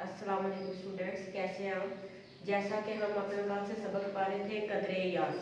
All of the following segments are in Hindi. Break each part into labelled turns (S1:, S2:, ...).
S1: अस्सलाम वालेकुम स्टूडेंट्स, कैसे हैं आप। जैसा कि हम अपने कल से सबक पा रहे थे कदरे याद।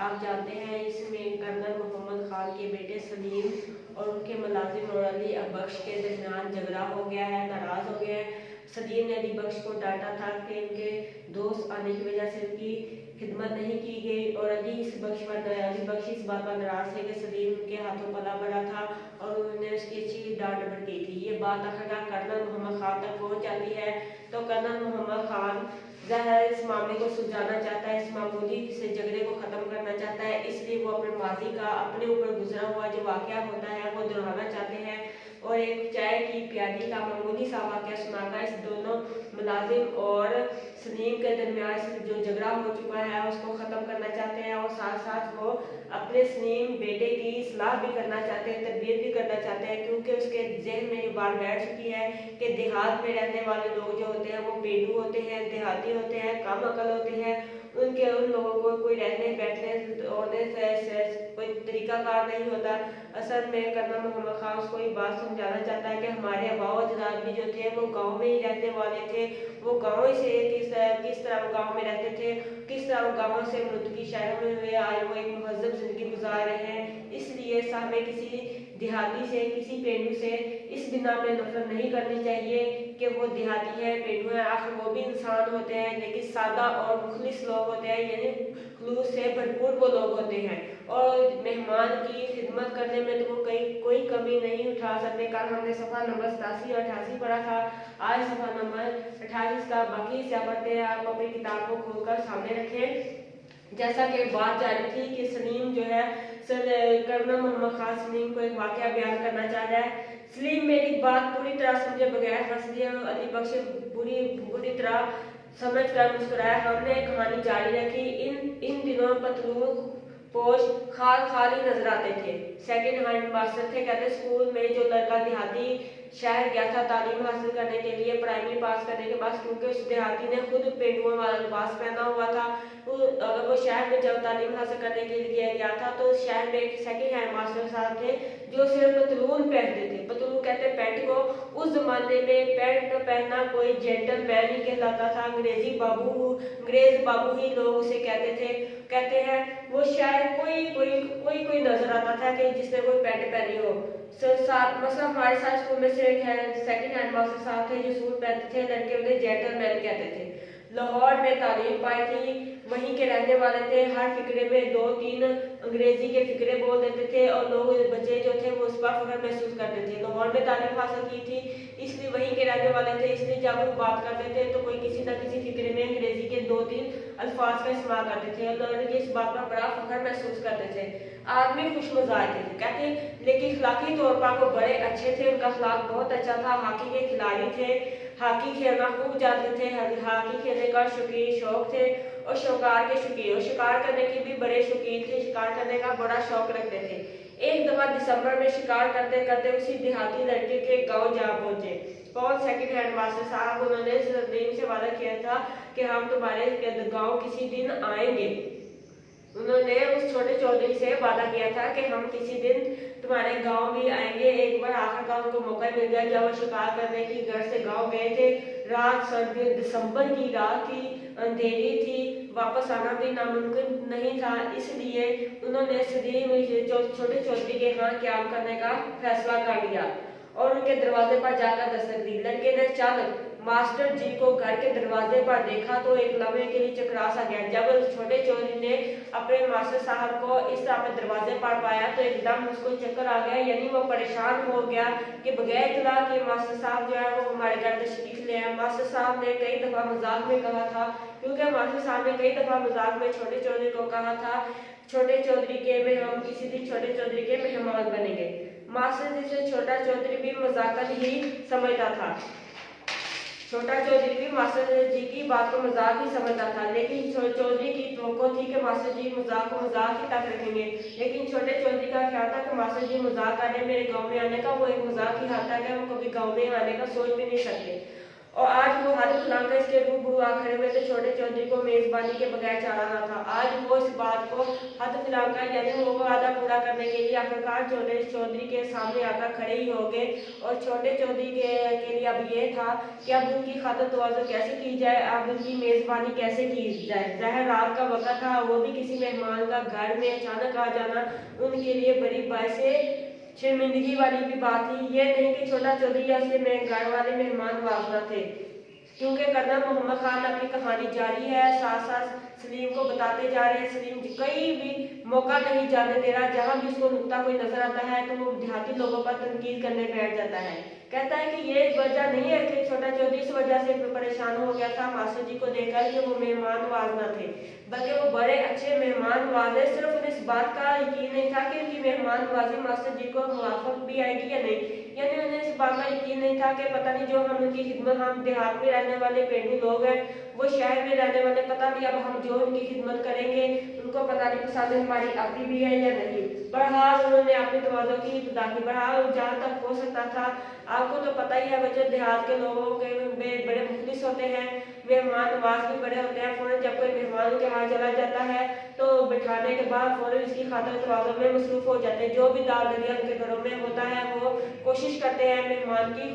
S1: आप जानते हैं इसमें कर्नल मोहम्मद खान के बेटे सलीम और उनके मुलाजिम और अली बख्श के दरमियान झगड़ा हो गया है, नाराज हो गया है। सलीम ने अली बख्श को डांटा था कि इनके दोस्त आने की वजह से उनकी खिदमत नहीं की गई और अली बख्श इस बात पर नाराज थे कि सलीम उनके हाथों पला बड़ा था और उन्होंने उसकी अच्छी डांट डपट की थी। ये बात आखिरकार कर्नल मोहम्मद खान तक पहुंच जाती है तो कर्नल मोहम्मद खान ज़ाहिर इस मामले को सुलझाना चाहता है, इस मामूली से झगड़े को ख़त्म करना चाहता है। इसलिए वो अपने माजी का अपने ऊपर गुजरा हुआ जो वाक़या होता है वो दोहराना चाहते हैं और एक चाय की प्याली का मामूली सा वाक़या सुनाकर इस दोनों मुलाजिम और सलीम के दरमियान जो झगड़ा हो चुका है उसको ख़त्म करना चाहते हैं और साथ साथ वो अपने सलीम बेटे की सलाह भी करना चाहते हैं, तरबियत भी करना चाहते हैं, क्योंकि उसके जहन में ये बात बैठ चुकी है कि देहात में रहने वाले लोग जो होते हैं वो पेंडू होते हैं, देहाती होते हैं, कम अकल होते हैं। उन लोगों को कोई रहने बैठने होने से कोई तरीकाकार नहीं होता। असल में कर्नल मोहम्मद खान उसको ये बात समझाना चाहता है कि हमारे आबाओ अजदाद भी जो थे वो गांव में ही रहने वाले थे, वो गांव से किस तरह वो गांव में रहते थे, किस तरह वो गांव से मुल्की शहरों में हुए आए, वो एक महज़ब ज़िंदगी गुजार रहे हैं। इसलिए हमें किसी देहाती से, किसी पेंडू से इस बिना पे नफरत नहीं करनी चाहिए कि वो देहाती है, पेंडू है। आखिर वो भी इंसान होते हैं लेकिन सादा और मुखलिस लोग होते हैं, यानी खलूस से भरपूर वो लोग होते हैं और मेहमान की खिदमत करने में तो वो कोई कमी नहीं उठा सकते। कल हमने सफ़ा नंबर 87 और 88 पढ़ा था, आज सफ़ा नंबर 28 का बाकी हिस्सा पढ़ते हैं। आप अपनी किताब को खोलकर सामने रखें। जैसा कि बात जारी थी कि सलीम जो है कर्नल मोहम्मद खान सलीम को एक वाक़या बयान करना चाह रहा है। सलीम मेरी बात पूरी तरह समझे बगैर हंस दिया। अली बख्श बुरी तरह समझ कर मुस्कुराया। हमने कहानी जारी रखी। इन इन दिनों पतलून पोश खाली नजर आते थे, सेकंड हैंड मास्टर थे। कहते स्कूल में जो लड़का देहाती शहर गया था तालीम हासिल करने के लिए, प्राइमरी पास करने के बाद, क्योंकि उस देहाती ने खुद पेंडुओं वाला लिबास पहना हुआ था, तो अगर वो शहर में जब तालीम हासिल करने के लिए गया था तो शहर में एक सेकंड हैंड मास्टर साहब थे जो सिर्फ पतलून पहनते थे। पतलून कहते पैंट को। उस जमाने में पैंट पहनना कोई जेंटलमैन ही कहलाता था। अंग्रेज बाबू ही लोग उसे कहते थे। कहते हैं वो शायद कोई नजर आता था कि जिसने कोई पैंट पहनी हो। मतलब हमारे साथ स्कूल में से एक सेकंड हैंड मास्टर साहब थे जो सूट पहनते थे, लड़के उन्हें जेंटलमैन कहते थे। लाहौर में तालीम पाई थी, वहीं के रहने वाले थे। हर फिक्रे में 2-3 अंग्रेजी के फिक्रे बोल देते थे और लोग बच्चे जो थे वो उस पर फख्र महसूस करते थे। लाहौर में तालीम हासिल की थी इसलिए वहीं के रहने वाले थे, इसलिए जब वो बात करते थे तो कोई किसी न किसी फिक्रे में अंग्रेजी के 2-3 अल्फाज का इस्तेमाल करते थे और लड़के इस बात पर बड़ा फख्र महसूस करते थे। आदमी खुश मजाज थे कहते, लेकिन अखलाकी तौर पर वो बड़े अच्छे थे, उनका अखलाक बहुत अच्छा था। हॉकी के खिलाड़ी थे, हॉकी खेलना खूब जानते थे, हॉकी खेलने का शौक थे और शिकार के शौकीन और शिकार करने के भी बड़े शौकीन थे, शिकार करने का बड़ा शौक रखते थे। एक दफा दिसंबर में शिकार करते करते उसी देहाती लड़के के गांव जा पहुंचे। कौन सेकंड हैंड मास्टर साहब, उन्होंने सलीम से वादा किया था कि हम तुम्हारे गांव किसी दिन आएंगे। उन्होंने उस छोटे चौधरी से वादा किया था कि हम किसी दिन तुम्हारे गांव भी आएंगे। एक बार आखिरकार उनको मौका मिल गया जब वो शिकार करने की घर से गांव गए थे। रात सर्दी दिसंबर की रात थी, अंधेरी थी, वापस आना भी नामुमकिन नहीं था, इसलिए उन्होंने सलीम छोटे चौधरी के यहाँ क्याम करने का फैसला कर लिया और उनके दरवाजे पर जाकर दस्तक दी। लड़के ने अचानक मास्टर जी को घर के दरवाजे पर देखा तो एक लम्हे के लिए चकरा सा गया। जब छोटे चौधरी ने अपने मास्टर साहब को इस तरह अपने दरवाजे पर पाया तो एकदम उसको चक्कर आ गया, यानी वो परेशान हो गया कि बगैर इतला कि मास्टर साहब जो है वो हमारे घर तशरीफ ले आए। मास्टर साहब ने कई दफा मजाक में कहा था, क्योंकि मास्टर साहब ने कई दफा मजाक में छोटे चौधरी को कहा था छोटे चौधरी के में हम किसी दिन छोटे चौधरी के मेहमान बनेंगे। मास्टर जी से छोटा चौधरी भी मजाकन ही समझता था। छोटा चौधरी भी मास्टर जी की बात को मजाक ही समझता था, लेकिन चौधरी की तवक्को थी कि मास्टर जी मजाक को मजाक ही तक रखेंगे। लेकिन छोटे चौधरी का ख्याल था कि मास्टर जी मजाक करने मेरे गांव में आने का वो एक मजाक ही हाथ है, वो कभी गांव में आने का सोच भी नहीं सकते। और आज वो हाथ फैलाकर इसके रूबरू आ खड़े हुए थे। छोटे चौधरी को मेजबानी के बगैर चढ़ाना था। आज वो इस बात को हाथ फैलाकर यानी वो वादा पूरा करने के लिए आखिरकार छोटे चौधरी के सामने आकर खड़े ही हो गए। और छोटे चौधरी के लिए अब ये था कि अब उनकी खातिर तवाज़ो कैसे की जाए, अब उनकी मेज़बानी कैसे की जाए। ज़ाहिर रात का वक़्त था, वो भी किसी मेहमान का घर में अचानक आ जाना उनके लिए बड़ी बाइसे शर्मिंदगी वाली भी बात थी। ये नहीं कि छोटा चौधरी या उसके घर वाले मेहमान नवाज थे, क्योंकि कर्नल मोहम्मद खान अपनी कहानी जारी है, साथ साथ सलीम को बताते जा रहे हैं। सलीम कहीं भी मौका नहीं जाने दे रहा, जहाँ भी उसको नुक्ता कोई नजर आता है तो वो देहाती लोगों पर तनकीद करने बैठ जाता है। कहता है कि ये वजह नहीं है कि छोटा चौधरी इस वजह से परेशान हो गया था मास्टर जी को देखकर कि वो मेहमान नवाज न थे, बल्कि वो बड़े अच्छे मेहमान नवाज है। सिर्फ उन्हें इस बात का यकीन नहीं था कि उनकी मेहमान नवाजी मास्टर जी को मुवाफक भी आएगी या नहीं, यानी उन्हें इस बात का यकीन नहीं था कि पता नहीं जो हम उनकी खिदमत, हम देहात में रहने वाले पेंडू लोग हैं, वो शहर में रहने वाले, पता नहीं अब हम जो उनकी खिदमत करेंगे उनको पता नहीं पसंद हमारी आती भी है या नहीं। बहरहाल उन्होंने अपने तवाज़ो की इब्तिदा की। बहरहाल जहाँ तक हो सकता था, आपको तो पता ही है बच्चे देहात के लोगों के बड़े मुखलिस होते हैं, मेहमान नवाज भी बड़े होते हैं। फ़ौरन जब कोई मेहमान के यहाँ चला जाता है तो बिठाने के बाद फ़ौरन इसकी खातिर तवाज़ो में मसरूफ़ हो जाते हैं। जो भी दाल दलिया उनके घरों में होता है वो कोशिश करते हैं मेहमान की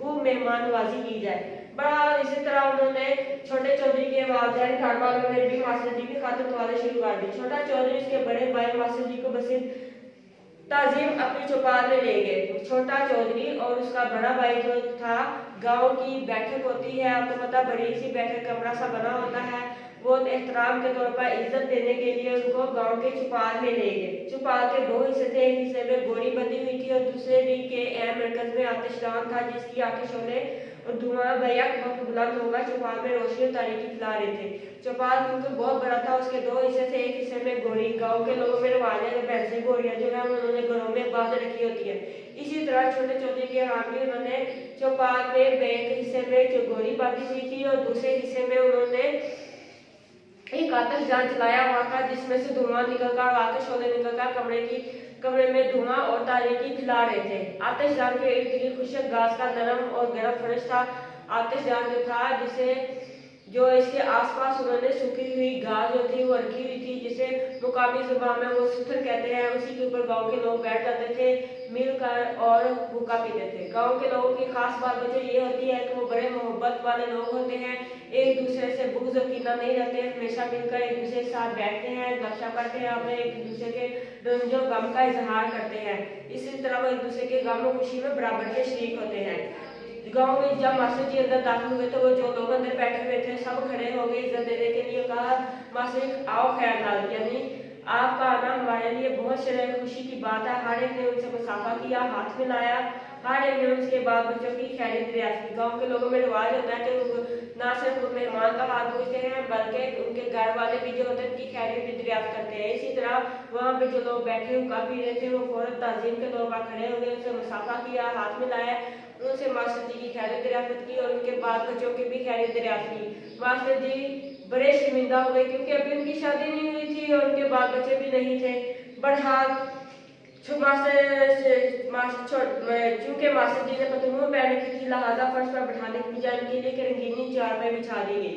S1: खूब मेहमान नवाजी की जाए। बहरहाल इसी तरह उन्होंने छोटे चौधरी के वालिदैन घर वालों ने भी मास्टर जी की खातिर तवाज़ो शुरू कर दी। छोटा चौधरी उसके बड़े भाई मास्टर जी को बसीद ताजीम अपनी चौपाल में ले गए। छोटा चौधरी और उसका बड़ा भाई जो था, गांव की बैठक होती है, आपको पता बड़ी सी बैठक कमरा सा बना होता है, वो एहतराम के तौर पर इज्जत देने के लिए उनको गांव के चौपाल में ले गए। चौपाल के दो हिस्से थे, एक हिस्से में गोली बंधी हुई थी और दूसरे भी के अहम मरकज में आतिशदान था, जिसकी आके शोले और धुआं बैक वक्त बुलंद होगा चौपाल में रोशनी और तारीकी फैला रहे थे। चौपाल बिल्कुल बहुत बड़ा था, उसके दो हिस्से थे, एक हिस्से में गोली, गांव के लोगों में रिवाज है भैंसी गोलियां जो है उन्होंने घरों में बांध रखी होती है। इसी तरह छोटे चौधरी के यहाँ भी उन्होंने चौपाल में एक हिस्से में जो गोली बांधी हुई थी और दूसरे हिस्से में उन्होंने एक आतिशदान चलाया हुआ था, जिसमें से धुआं निकलकर आतिश शोले निकलकर कमरे में धुआं और तारीकी फैला रहे थे। आतिशदान के इर्द गिर्द खुशक घास का नरम और गर्म फर्श था। आतिशदान जो था जो इसके आसपास उन्होंने सूखी हुई घास जो थी वो रखी हुई थी, जिसे मुकामी जुबान में वो सुथर कहते हैं। उसी के ऊपर गांव के लोग बैठ जाते थे मिलकर और हुक्का पीते थे। गांव के लोगों की खास बात बच्चों ये होती है कि वो बड़े मोहब्बत वाले लोग होते हैं, एक दूसरे से बुग़्ज़ और कीना नहीं रखते, हमेशा मिलकर एक दूसरे के साथ बैठते हैं, गपशप करते हैं, अपने एक दूसरे के रंजो गम का इजहार करते हैं। इसी तरह वो एक दूसरे के गम और खुशी में बराबर के शरीक होते हैं। गांव में जब मास्टर जी अंदर दाखिल हुए तो वो जो लोग अंदर बैठे हुए थे सब खड़े हो गए इज्जत देने के लिए। कहा, मास्टर जी आओ खैर लाल, यानी आपका आना हमारे लिए बहुत शर्म खुशी की बात है। हर एक ने उनसे मुसाफा किया, हाथ मिलाया, हर एक ने उसके बाद बच्चों की खैरियत रियायत की। गाँव के लोगों में रिवाज होता है कि ना सिर्फ मेहमान का हाथ पूछते हैं बल्कि उनके घर वाले भी जो होते हैं उनकी खैरियत भी दरियाफ्त करते हैं। इसी तरह वहाँ पे जो लोग बैठे हुक्का पी रहे थे वो फौरन ताज़ीम के तौर पर खड़े हो गए, उनसे मुसाफा किया, हाथ मिलाया, उनसे मास्टर जी की खैरियत दरियाफ्त की और उनके बाद बच्चों की भी खैरियत दरियाफ्त की। मास्टर जी बड़े शर्मिंदा हुए क्योंकि अभी उनकी शादी नहीं हुई थी और उनके बाल बच्चे भी नहीं थे। बहरहाल चूंकि मास्टर जी ने पतलून पहन की थी, लिहाजा फर्श पर बैठाने की बजाय उनके लिए एक रंगीनी चारपाई बिछा दी गई।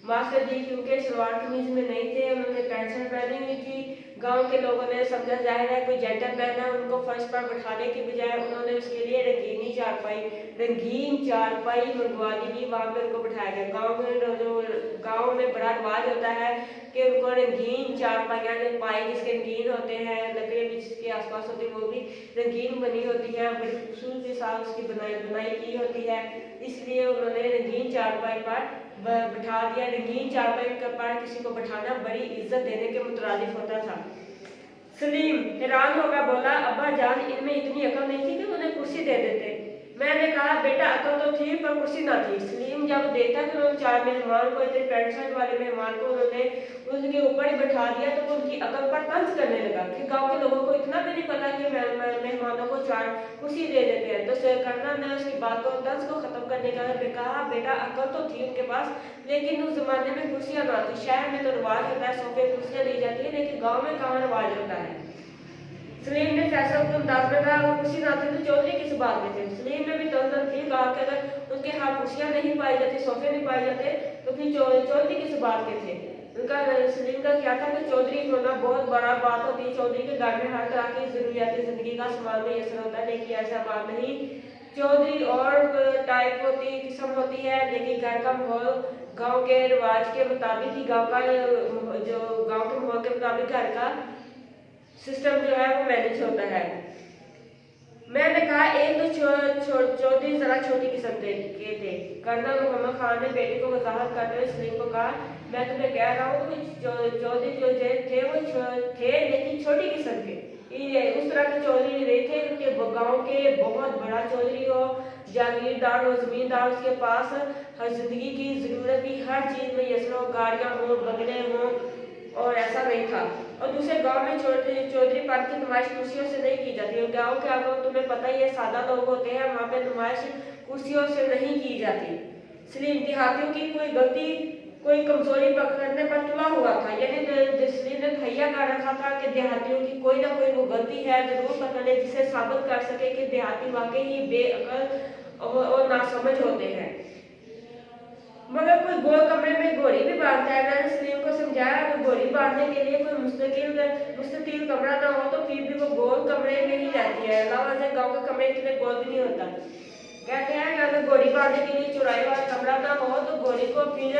S1: मास्टर जी क्योंकि सलवार कमीज में नहीं थे, उन्होंने पैंट शर्ट पहनी हुई थी। गांव के लोगों ने समझा जाहिर है कोई जेंटलमैन है, उनको फर्श पर बैठाने की बजाय उन्होंने उसके लिए रंगीन चारपाई मंगवा दी गई, वहाँ पे उनको बिठाया गया। गाँव में बड़ा रिवाज होता है कि उनको रंगीन चारपाइयाँ जो पाए जिसके रंगीन होते हैं, लकड़ी भी जिसके आसपास होती है वो भी रंगीन बनी होती है, बड़ी खूबसूरती के साथ उसकी बनाई की होती है, इसलिए उन्होंने रंगीन चारपाई पर बिठा दिया। रंगीन चारपाई पर किसी को बिठाना बड़ी इज्जत देने के मुतरादिफ होता था। सलीम हैरान होकर बोला, अब्बा जान इनमें इतनी अकल नहीं थी कि उन्हें कुर्सी दे देते। मैंने कहा, बेटा अकल तो थी पर कुर्सी ना थी। सलीम जब देखा कि उन्होंने चार मेहमान को, इतने पैंट शर्ट वाले मेहमान को उन्होंने उसके ऊपर ही बैठा दिया तो वो उनकी अकल पर तंज करने लगा कि गांव के लोगों को इतना भी नहीं पता कि मेहमानों को चार कुर्सी दे देते हैं। तो कर्नल ने उसकी बात को तंज को खत्म करने का कहा, बेटा अकल तो थी उनके पास, लेकिन उस जमाने में कुर्सियाँ ना थी। शहर में तो रिवाज होता है सोफे कुर्सियाँ दी जाती है, लेकिन गाँव में कहाँ रिवाज होता है। सलीम ने फैसला को अंदाज में कहा, वो कुर्सी ना थी तो चौधरी किस बात में थे। सलीम ने भी फिर कहा कि अगर उनके यहाँ कुर्सियाँ नहीं पाई जाती, सोफे नहीं पाए जाते, तो फिर चौधरी किस बात के थे। उनका सलीम का क्या था कि चौधरी होना बहुत बड़ा बात होती है, चौधरी के घर में हर तरह की जरूरियाती जिंदगी का सामान मैसर होता है, लेकिन ऐसा बात नहीं। चौधरी और टाइप होती किस्म होती है, लेकिन घर का माहौल गांव के रिवाज के मुताबिक ही, गांव का जो गांव के माहौल के मुताबिक घर का सिस्टम जो है वो मैनेज होता है। मैंने कहा एक तो चौधरी जरा छोटी किस्म के थे। कर्नल मोहम्मद खान ने बेटे को वजाहत करते हुए सलीम को कहा, मैं तुम्हें कह रहा हूँ कि चौधरी जो थे वो थे लेकिन छोटी किस्म के। उस तरह के चौधरी नहीं थे कि गांव के बहुत बड़ा चौधरी हो, जागीरदार हो, जमींदार, उसके पास हर जिंदगी की जरूरत की हर चीज में यसर हो, गाड़ियाँ हो, बंगले हो, और ऐसा नहीं था। और दूसरे गांव में चौधरी पद की नुमाइश कुर्सियों से नहीं की जाती। गांव के आपको तुम्हें पता ही है, सादा लोग होते हैं, वहाँ पे नुमाइश कुर्सियों से नहीं की जाती। सलीम देहातियों की कोई गलती, कोई कमजोरी पकड़ने पर तुला हुआ था, यानी सलीम ने भैया कर रखा था कि देहातियों की कोई ना कोई वो गलती है जरूर पकड़े, जिसे साबित कर सके कि देहाती वाकई ही बेअकल और नासमझ होते हैं। मगर कोई गोल कमरे में गोली भी बांधता है। मैंने सलीम को समझाया कि गोली बांधने के लिए कोई मुस्तकिल कमरा ना हो तो फिर भी वो गोल कमरे में ही रहती है। अलावा से गाँव का कमरे के लिए गोल भी नहीं होता। कहते हैं कि अगर गोली बांधने के लिए चौड़ाई वाला कमरा ना हो तो गोली को फिर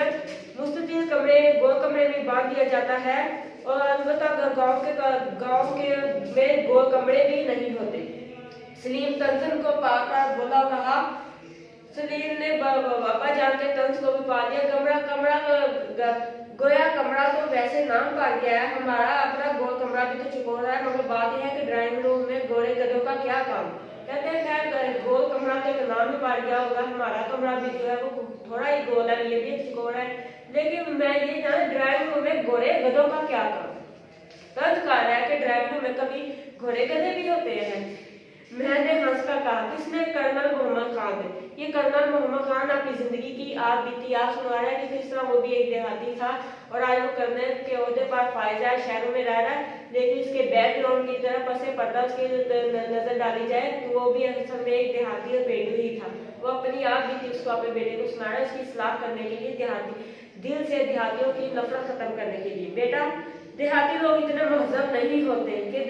S1: मुस्तकिल कमरे, गोल कमरे में बांध दिया जाता है। और अलबत्ता गाँव के में गोल कमरे भी नहीं होते। सलीम तंजन को पाकर बोला, कहा सलीम ने बाबा जान के तंज को भी पा लिया। गोया कमरा तो वैसे नाम पा गया है, हमारा अपना गोल कमरा भी तो चुकोरा है, मगर बात यह है कि ड्राइंग रूम में गोरे गधों का क्या काम। कहते हैं खैर गोल कमरा तो एक नाम ही पा गया होगा, हमारा कमरा भी जो है वो थोड़ा ही गोल है, ये भी चुकोरा है, लेकिन मैं ये जाना ड्राइंग रूम में गोरे गधों का क्या काम। तंज कह रहा है कि ड्राइंग रूम में कभी गोरे गधे भी होते हैं। मैंने हंसकर कहा, किसने? कर्नल मोहम्मद खान ने। ये कर्नल मोहम्मद खान अपनी जिंदगी की आप बीती आप सुना रहा है कि किस तरह वो भी एक देहाती था और आज वो कर्नल के ओहदे पर फायज है, शहरों में रह रहा है, लेकिन उसके बैकग्राउंड की तरफ पसे पर्दा उसकी नजर डाली जाए तो वो भी असल में एक देहाती और पेड़ू ही था। वो अपनी आप बीती उसको अपने बेटे को सुना रहा है, उसकी इस्लाह करने के लिए, दिल से देहातियों की नफरत खत्म करने के लिए। बेटा, देहाती लोग इतने महजब नहीं होते कि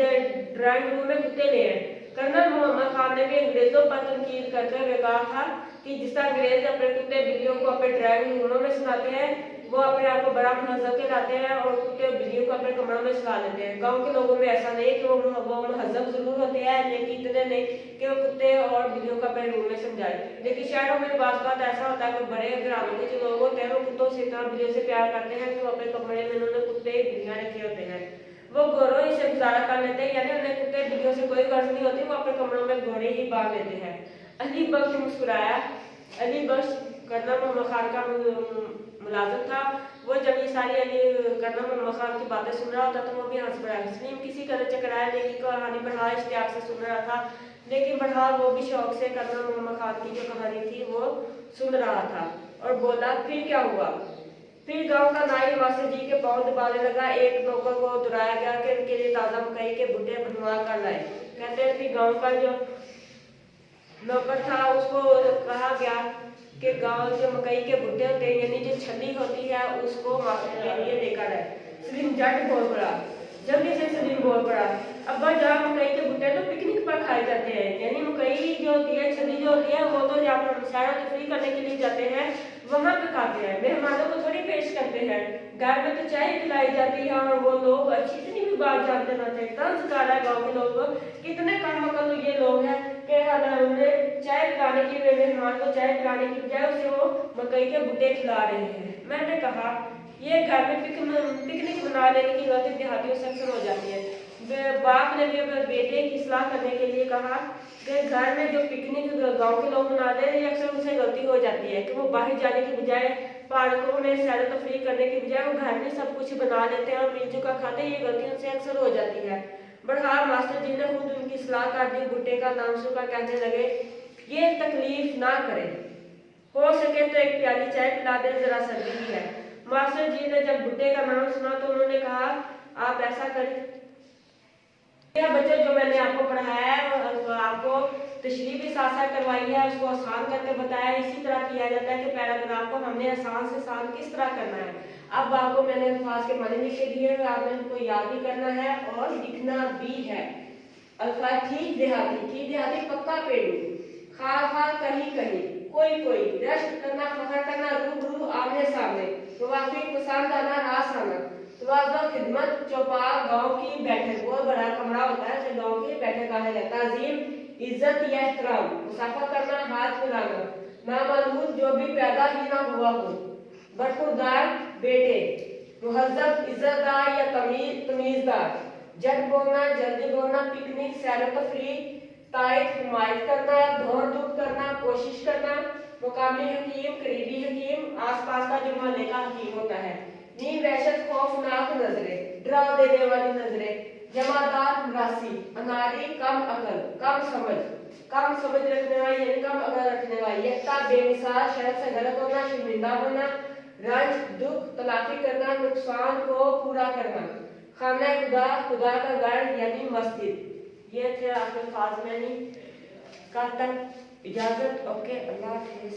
S1: ड्राइंग रूम में कुत्ते ले आए। कर्नल मोहम्मद खान ने भी अंग्रेजों पर तनकीद करते हुए कहा था कि जिस तरह अंग्रेज अपने कुत्ते बिल्लियों को अपने ड्राइंग रूमों में सुनाते हैं, वो अपने आप को बड़ा महजब कहलाते हैं और कुत्ते और बिल्लियों को अपने कमरों में सुला लेते हैं। गांव के लोगों में ऐसा नहीं कि वो महजब जरूर होते हैं, लेकिन इतने नहीं कि वो कुत्ते और बिल्लियों को अपने रूम में समझाए। लेकिन शहरों में बात ऐसा होता है कि बड़े घरानों के जो लोग होते हैं वो कुत्तों से इतना बिल्लियों से प्यार करते हैं कि वो अपने कमरे में उन्होंने कुत्ते बिल्लियाँ रखे होते हैं। वो गोरों ही से गुजारा कर लेते हैं, यानी उन्हें कुत्ते बिल्लियों से कोई गर्ज नहीं होती, वो अपने कमरों में घोड़े ही बांध लेते हैं। अली बख्श मुस्कुराया। अली बख्श कर्नल मोहम्मद खान का मुलाजिम था। वो जब ये सारी कर्नल मोहम्मद खान की बातें सुन रहा होता तो वो भी हंस पड़ा। सलीम किसी तरह चकराया नहीं, कहानी बहरहाल इश्तियाक से सुन रहा था, लेकिन बहरहाल वो भी शौक से कर्नल मोहम्मद खान की जो कहानी थी वो सुन रहा था और बोला, फिर क्या हुआ? फिर गांव का नाई मास्टर जी के पांव दबाने लगा। एक नौकर को दुराया गया कि उनके लिए ताजा मकई के भुट्टे बनवा कर लाए। कहते हैं कि गांव का जो नौकर था उसको कहा गया कि गांव जो मकई के भुट्टे होते हैं, यानी जो छन्नी होती है, उसको मास्टर के लिए लेकर आए। सलीम झट बोल पड़ा, जल्दी से सलीम बोल पड़ा, अब्बा जहाँ मकई के भुट्टे तो पिकनिक पर खाए जाते हैं, यानी मकई जो होती है, छन्नी जो होती है, वो तो जहाँ पर सैर तफरीह करने के लिए जाते हैं वहां पे खाते हैं, मेहमानों को थोड़ी पेश करते हैं। घर में तो चाय पिलाई जाती है और वो लोग अच्छी इतनी भी बात जानते न थे। तंज कर रहा है गाँव के लोग, कितने कम अकल ये लोग हैं कि उन्हें चाय पिलाने की, मेहमान को चाय पिलाने की बजाय उसे वो मकई के भुट्टे खिला रहे हैं। मैंने कहा, ये घर में पिकनिक बना लेने की गलती देहातियों से अक्सर हो जाती है। बाप ने भी अपने बेटे की सलाह करने के लिए कहा कि घर में जो पिकनिक गांव के लोग मनाते हैं, अक्सर उनसे गलती हो जाती है कि वो बाहर जाने की बजाय, पार्कों में सैर तफरीह करने की बजाय वो घर में सब कुछ बना लेते हैं और मिलजुल कर खाते हैं। ये गलती उनसे अक्सर हो जाती है। बहरहाल मास्टर जी ने खुद उनकी सलाह कर दी। भुट्टे का नाम सुनकर कहने लगे, ये तकलीफ ना करें, हो सके तो एक प्याली चाय पिला दें, जरा सर्दी ही है। मास्टर जी ने जब भुट्टे का नाम सुना तो उन्होंने कहा, आप ऐसा करें, यह बच्चे जो मैंने आपको पढ़ाया है आपको तशरीह भी साथ साथ करवाई है, उसको आसान करके बताया। इसी तरह किया जाता है कि पैराग्राफ को हमने आसान से आसान किस तरह करना है। अब आपको मैंने अल्फाज के माने लिखे दिए हुए, आपने उनको याद भी करना है और लिखना भी है। अल्फाज ठीक देहाती पक्का पेड़ू, खाल खाल कहीं कहीं, कोई कोई, रश्क करना फखर करना, रूबरू आमने सामने, मुवाफिक पसंद आना रास आना, तवाज़ो खिदमत चौपाल गांव की बैठक, बहुत बड़ा कमरा होता है जो गांव की बैठक कहा जाता है। ताजीम इज्जत या एहतराम, मुसाफा करना हाथ मिलाना, नामालूम जो भी पैदा ही ना हुआ हो, बरखुरदार बेटे, मुहज्जब इज्जतदार या तमीजदार, झट बोलना जल्दी बोलना, पिकनिक सैर तफरीह, तायद हिमायत करना, दौड़ धूप करना, कोशिश करना, मुकामी हकीम करीबी हकीम, आसपास का जो मोहल्ले का हकीम होता है। नीम वहशत खौफनाक नजरें, डरा देने वाली नजरें, जमादार मरासी, अनारी कम अकल, कम समझ रखने वाली यानी कम अकल रखने वाली, यकता बेमिसाल, शर्त से गलत होना, शर्मिंदा होना, रंज दुख तलाफी करना, नुकसान को पूरा करना, खाना खुदा का घर यानी मस्जिद। ये थे आपके अल्फाज। मैंने कल तक इजाजत। ओके, अल्लाह हाफिज।